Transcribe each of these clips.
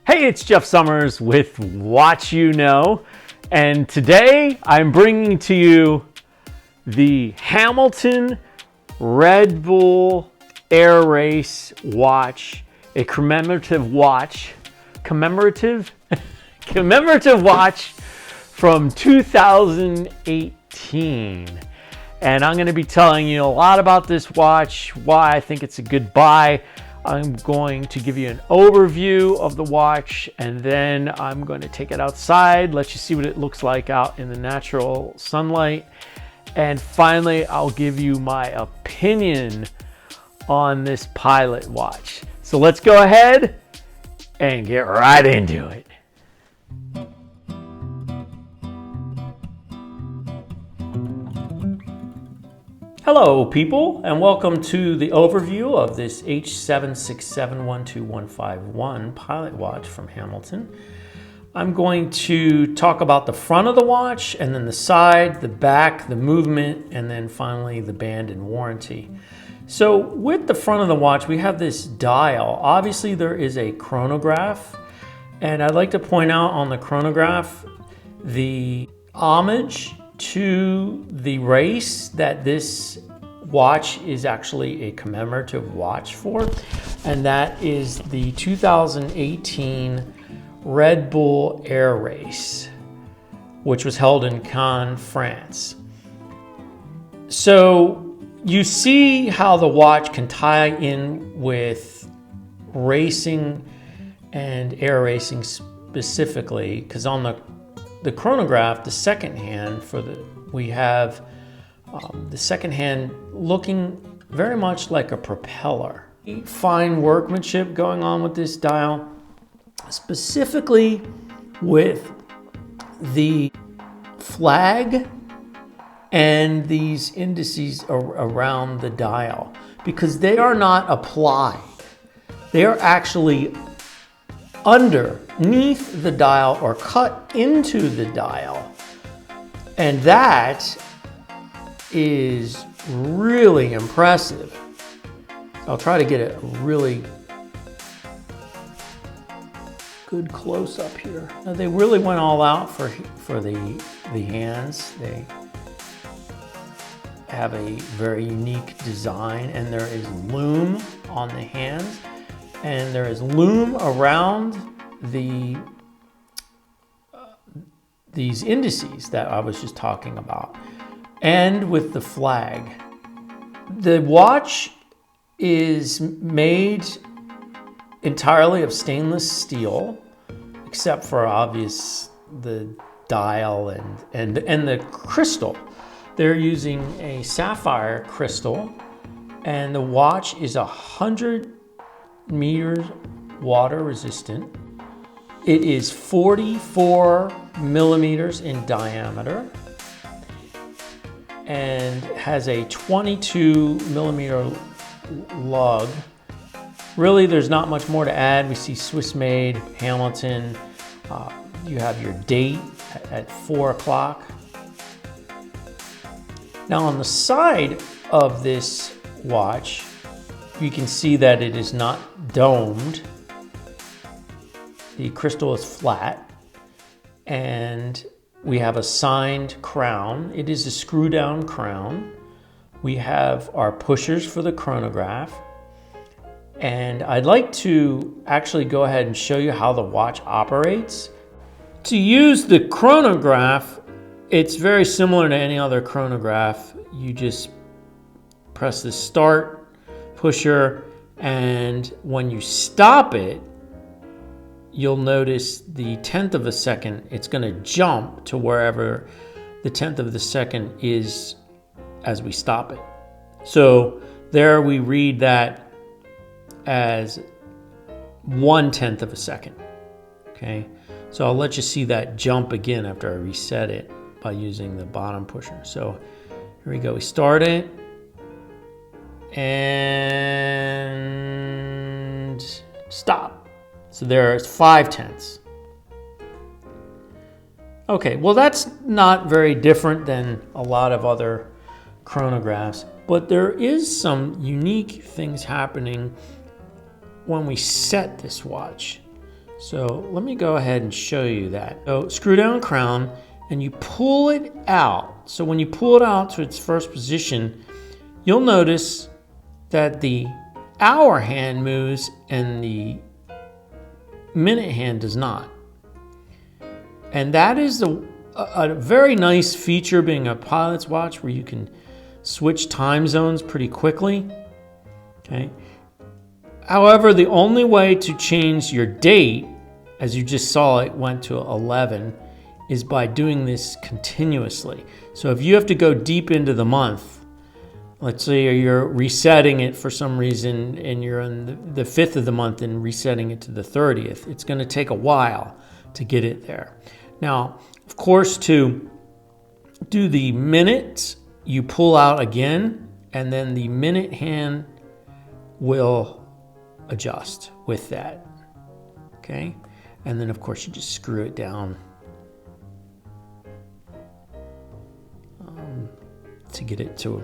Hey, it's Jeff Summers with Watch You Know, and today I'm bringing to you the Hamilton Redbull airrace watch, a commemorative watch, commemorative watch from 2018. And I'm going to be telling you a lot about this watch, why I think it's a good buy. I'm going to give you an overview of the watch, and then I'm going to take it outside, let you see what it looks like out in the natural sunlight. And finally, I'll give you my opinion on this Pilot watch. So let's go ahead and get right into it. Hello people, and welcome to the overview of this H7671251 Pilot watch from Hamilton. I'm going to talk about the front of the watch, and then the side, the back, the movement, and then finally the band and warranty. So with the front of the watch, we have this dial. Obviously there is a chronograph, and I'd like to point out on the chronograph the homage to the race that this watch is actually a commemorative watch for, and that is the 2018 Redbull airrace, which was held in Cannes, France. So you see how the watch can tie in with racing and air racing specifically, because on the chronograph, the second hand we have the second hand looking very much like a propeller. Fine workmanship going on with this dial, specifically with the flag and these indices around the dial, because they are not applied. They are actually underneath the dial or cut into the dial. And that is really impressive. I'll try to get a really good close up here. Now, they really went all out for the hands. They have a very unique design, and there is loom on the hands, and there is loom around these indices that I was just talking about, and with the flag. The watch is made entirely of stainless steel, except for the dial and the crystal. They're using a sapphire crystal, and the watch is 100 meters water resistant. It is 44 millimeters in diameter and has a 22 millimeter lug. Really, there's not much more to add. We see Swiss made, Hamilton. You have your date at 4 o'clock. Now on the side of this watch, you can see that it is not domed. The crystal is flat, and we have a signed crown. It is a screw down crown. We have our pushers for the chronograph. And I'd like to actually go ahead and show you how the watch operates. To use the chronograph, it's very similar to any other chronograph. You just press the start pusher, and when you stop it, you'll notice the 1/10 of a second, it's going to jump to wherever the 1/10 of the second is as we stop it. So there we read that as 1/10 of a second. Okay, so I'll let you see that jump again after I reset it by using the bottom pusher. So here we go, we start it and stop. So there's 5/10. Okay, well that's not very different than a lot of other chronographs, but there is some unique things happening when we set this watch. So let me go ahead and show you that. So screw down crown and you pull it out. So when you pull it out to its first position, you'll notice that the hour hand moves and the minute hand does not. And that is a very nice feature being a pilot's watch, where you can switch time zones pretty quickly. Okay. However, the only way to change your date, as you just saw it went to 11, is by doing this continuously. So if you have to go deep into the month, let's say you're resetting it for some reason and you're on the 5th of the month and resetting it to the 30th, it's going to take a while to get it there. Now, of course, to do the minutes, you pull out again, and then the minute hand will adjust with that. Okay? And then, of course, you just screw it down to get it to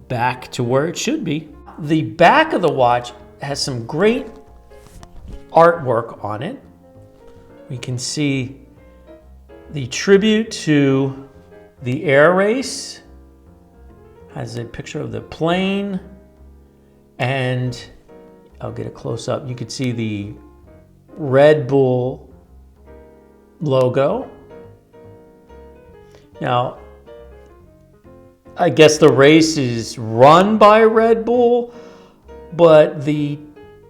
back to where it should be. The back of the watch has some great artwork on it. We can see the tribute to the air race, has a picture of the plane, and I'll get a close up. You can see the Red Bull logo. Now, I guess the race is run by Red Bull, but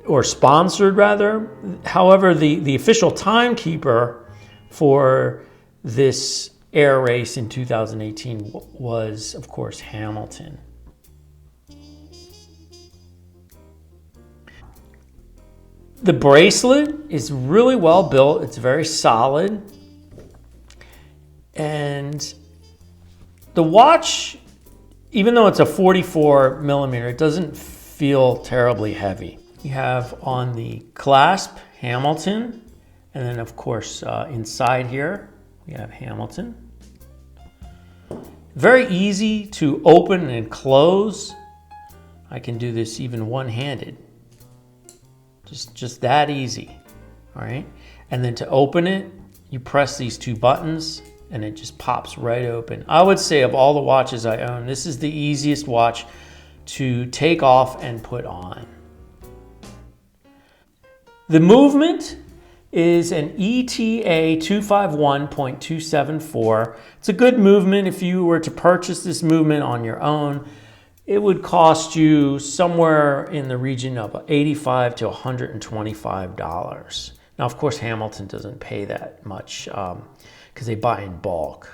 or sponsored rather. However, the official timekeeper for this air race in 2018 was, of course, Hamilton. The bracelet is really well built. It's very solid. And the watch, even though it's a 44 millimeter, it doesn't feel terribly heavy. You have on the clasp Hamilton, and then of course inside here we have Hamilton. Very easy to open and close. I can do this even one-handed. Just that easy, all right? And then to open it, you press these two buttons and it just pops right open. I would say of all the watches I own, this is the easiest watch to take off and put on. The movement is an ETA 251.274. It's a good movement. If you were to purchase this movement on your own, it would cost you somewhere in the region of $85 to $125. Now, of course, Hamilton doesn't pay that much because they buy in bulk.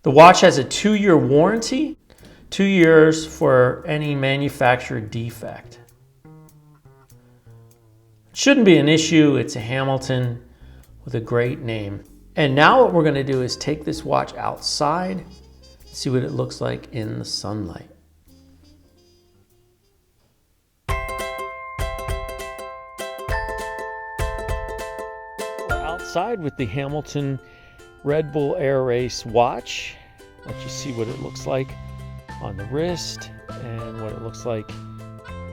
The watch has a 2-year warranty, 2 years for any manufacturer defect. Shouldn't be an issue. It's a Hamilton with a great name. And now what we're going to do is take this watch outside, see what it looks like in the sunlight. We're outside with the Hamilton Red Bull Air Race watch. Let you see what it looks like on the wrist and what it looks like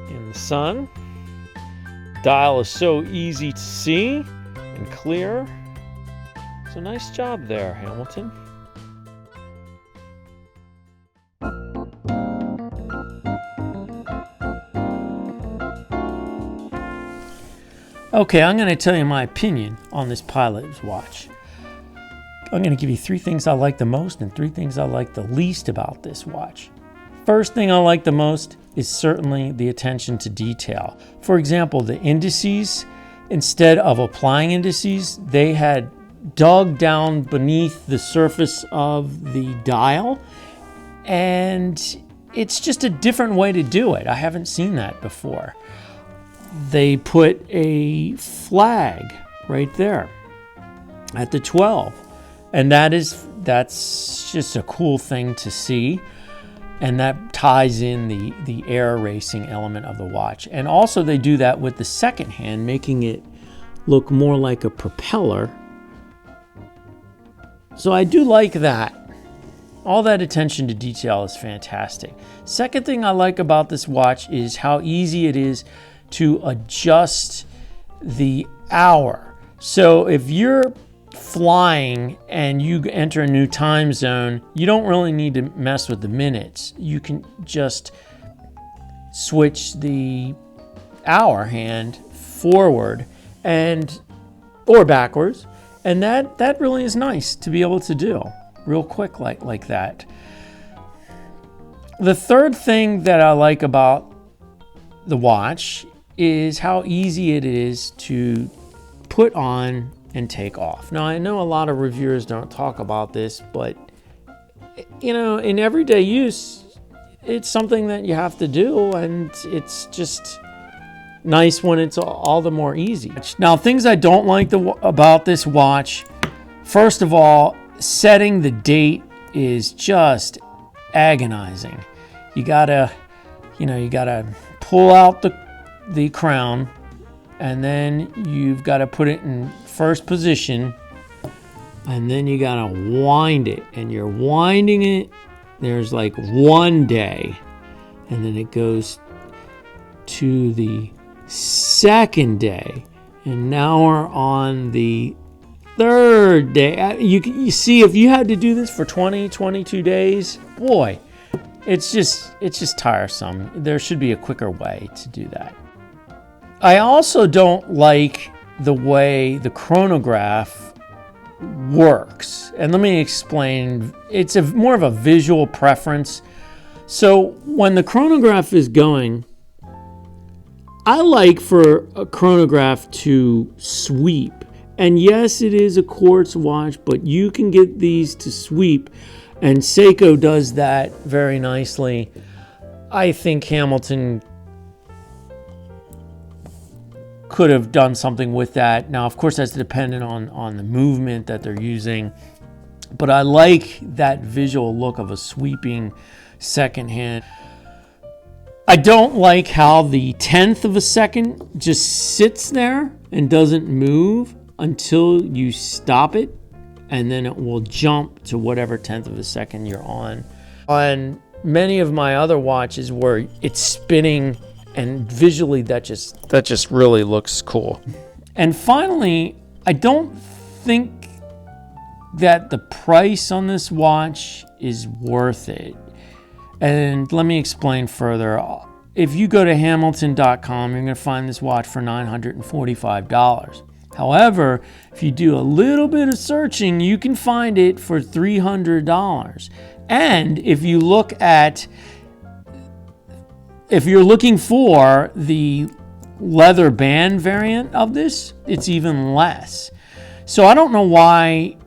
in the sun. Dial is so easy to see and clear. So nice job there, Hamilton. Okay, I'm going to tell you my opinion on this pilot's watch. I'm going to give you 3 things I like the most and 3 things I like the least about this watch. First thing I like the most is certainly the attention to detail. For example, the indices, instead of applying indices, they had dug down beneath the surface of the dial, and it's just a different way to do it. I haven't seen that before. They put a flag right there at the 12, and that's just a cool thing to see. And that ties in the air racing element of the watch. And also they do that with the second hand, making it look more like a propeller. So I do like that. All that attention to detail is fantastic. Second thing I like about this watch is how easy it is to adjust the hour. So if you're flying and you enter a new time zone, you don't really need to mess with the minutes. You can just switch the hour hand forward and or backwards, and that really is nice to be able to do real quick like that. The third thing that I like about the watch is how easy it is to put on and take off. Now, I know a lot of reviewers don't talk about this, but you know, in everyday use, it's something that you have to do, and it's just nice when it's all the more easy. Now, things I don't like about this watch, first of all, setting the date is just agonizing. You gotta pull out the crown, and then you've got to put it in first position, and then you gotta wind it, and you're winding it. There's like 1 day, and then it goes to the second day, and now we're on the third day. You see, if you had to do this for 22 days, boy, it's just tiresome. There should be a quicker way to do that. I also don't like the way the chronograph works, and let me explain. It's more of a visual preference. So when the chronograph is going, I like for a chronograph to sweep. And yes, it is a quartz watch, but you can get these to sweep, and Seiko does that very nicely. I think Hamilton could have done something with that. Now, of course, that's dependent on the movement that they're using, but I like that visual look of a sweeping second hand. I don't like how the 1/10 of a second just sits there and doesn't move until you stop it, and then it will jump to whatever 1/10 of a second you're on. On many of my other watches where it's spinning, and visually that just really looks cool. And finally, I don't think that the price on this watch is worth it. And let me explain further. If you go to Hamilton.com, you're going to find this watch for $945. However, if you do a little bit of searching, you can find it for $300. And if you look at, if you're looking for the leather band variant of this, it's even less. So I don't know why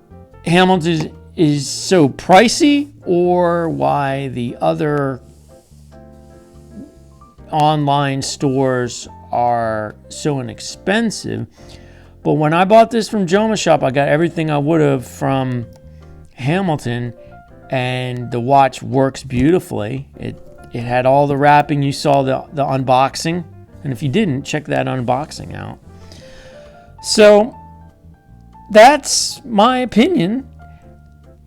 Hamilton is so pricey, or why the other online stores are so inexpensive. But when I bought this from Joma Shop, I got everything I would have from Hamilton, and the watch works beautifully. It had all the wrapping. You saw the unboxing, and if you didn't, check that unboxing out. So that's my opinion.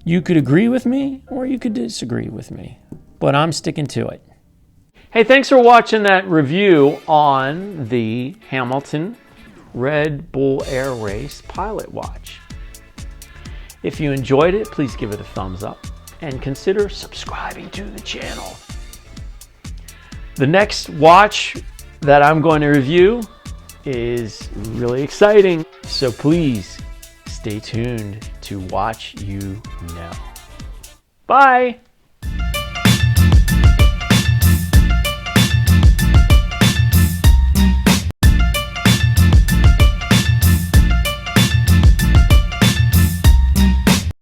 You could agree with me, or you could disagree with me, but I'm sticking to it. Hey, thanks for watching that review on the Hamilton Red Bull airrace pilot watch. If you enjoyed it, please give it a thumbs up and consider subscribing to the channel. The next watch that I'm going to review is really exciting, so please stay tuned to Watch You Know. Bye!